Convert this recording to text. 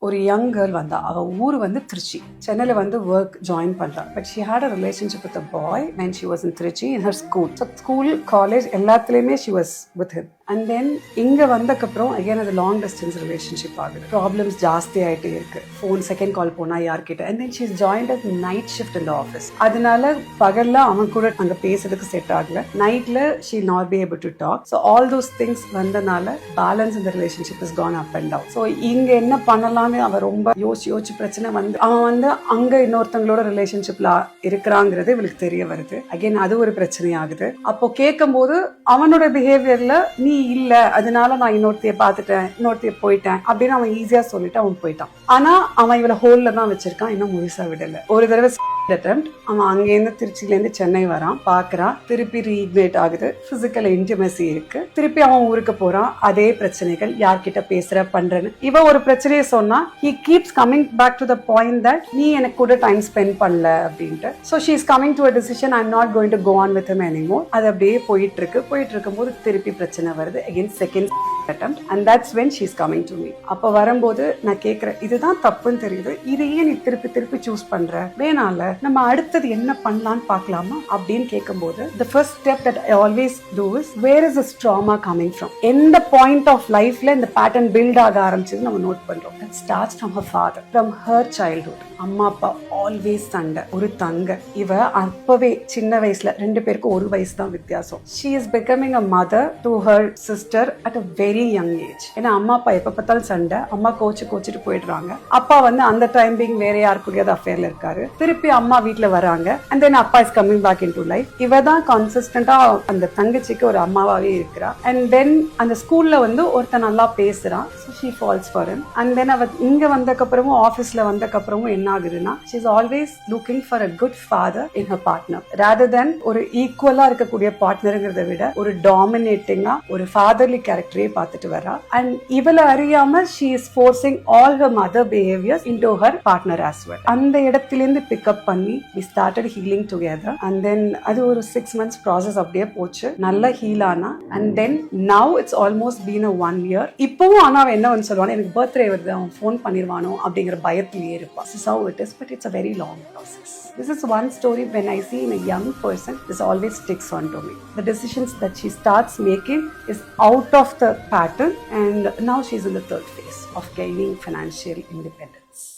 ஒரு young girl வந்தா. அவ ஊர் வந்து திருச்சி. சென்னையில் வந்து ஒர்க் ஜாயின் பண்ணுறா. But she had a relationship with a boy when she was in Trichy in her school. So school college எல்லாத்துலேயுமே she was with him. And then இங்கே வந்தக்கப்புறம் அகேன் அது லாங் டிஸ்டன்ஸ் ரிலேஷன்ஷிப் ஆகுது. ப்ராப்ளம்ஸ் ஜாஸ்தி ஆகிட்டே இருக்கு. Phone second call போனால் யார்கிட்ட. And then she is joined at night shift in the office. அதனால பகலில் அவன் கூட அங்கே பேசுறதுக்கு செட் ஆகல. நைட்டில் she not be able to talk. So all those things வந்தனால பேலன்ஸ் இந்த relationship is gone up and down. So இங்கே என்ன பண்ணலாம்னு அவன் ரொம்ப யோசிச்சு பிரச்சனை வந்து அவன் வந்து அங்கே இன்னொருத்தங்களோட ரிலேஷன்ஷிப்ல இருக்கிறாங்கிறது இவளுக்கு தெரிய வருது. அகெயின் அது ஒரு பிரச்சனை ஆகுது. அப்போ கேட்கும் போது அவனோட பிஹேவியர்ல நீ இல்ல அதனால நான் இன்னொருத்தைய பார்த்துட்டேன் இன்னொருத்தைய போயிட்டேன் அப்படின்னு அவன் ஈஸியா சொல்லிட்டு அவன் போயிட்டான். ஆனா அவன் இவளை ஹோல்ல தான் வச்சிருக்கான். இன்னும் முழுசா விடல. ஒரு தடவை attempt அவன் அங்கேருந்து திருச்சியிலேருந்து சென்னை வரான், பார்க்கறான், திருப்பி ரீஇக்னைட் ஆகுது, பிசிக்கல் இன்டிமசி இருக்கு, திருப்பி அவன் ஊருக்கு போறான், அதே பிரச்சனைகள், யார்கிட்ட பேசுற பண்றேன்னு இவ ஒரு பிரச்சனையை சொன்னா he keeps coming back to the point that நீ எனக்கு கூட டைம் ஸ்பெண்ட் பண்ணல அப்படின்ட்டு. So she is coming to a decision, I'm not going to go on with him anymore. அது அப்படியே போயிட்டு இருக்கும்போது திருப்பி பிரச்சனை வருது. again second attempt and that's when she is coming to me. அப்ப வரும்போது நான் கேட்கிறேன், இதுதான் தப்புன்னு தெரியுது, இதையே நீ திருப்பி சூஸ் பண்ற, வேணால நம்ம அடுத்தது என்ன பண்ணலாம்னு பார்க்கலாமா அப்படின்னு கேட்கும்போது the first step that I always do is where is this trauma coming from? எந்த பாயிண்ட் ஆஃப் லைஃப்ல இந்த பேட்டர்ன் பில்ட் ஆக ஆரம்பிச்சது நம்ம நோட் பண்றோம். It starts from her father, from her childhood. அம்மா அப்பா ஆல்வேஸ் சண்டை. ஒரு தங்க இவ அப்பவே சின்ன வயசுல, ரெண்டு பேருக்கும் ஒரு வயசு தான் வித்தியாசம். She is becoming a mother to her sister at a very young age. ஏன்னா அம்மா அப்பா எப்ப பார்த்தாலும் சண்டை. அம்மா கோச்சிட்டு போயிடுறாங்க. அப்பா வந்து அந்த டைம் பீங் வேற யாருக்குள்ளேயாவது அஃபேர்ல இருக்காரு. திருப்பி அம்மா வீட்டுல வராங்க. அண்ட் தென் அப்பா is coming back into life. இவ தான் கன்சிஸ்டன்டா அந்த தங்கச்சிக்கு ஒரு அம்மாவாவே இருக்கிறா. அண்ட் தென் அந்த ஸ்கூல்ல வந்து ஒருத்தன் நல்லா பேசுறான். So she falls for him. And then அவ இங்க வந்தக்கப்புறமும் ஆபீஸ்ல வந்தக்கப்புறமும் என்ன ஆகுதுன்னா she is always looking for a good father in her partner rather than ஒரு ஈக்குவலா இருக்கக்கூடிய பார்ட்னருங்கிறத விட ஒரு டாமினேட்டிங்கா ஒரு ஃபாதர்லி கேரக்டரே பார்த்துட்டு வரா. அண்ட் இவளை அறியாம she is forcing all her mother behaviors into her partner as well. அந்த இடத்திலிருந்து பிக்கப் பண்ணி we started healing together and then அது ஒரு 6 months process அப்படியே போச்சு. நல்ல ஹீல் ஆனா and then now it's almost been a 1 year. இப்பவும் ஆனா அவன் என்ன சொல்லுவானோ, எனக்கு பர்த்டே வருது அவன் ஃபோன் பண்ணிடுவானோ அப்படிங்கிற பயத்திலேயே இருப்பான். This is how it is, but it's a very long process. This is one story when I see in a young person, this always sticks on to me. The decisions that she starts making is out of the pattern and now she's in the third phase of gaining financial independence.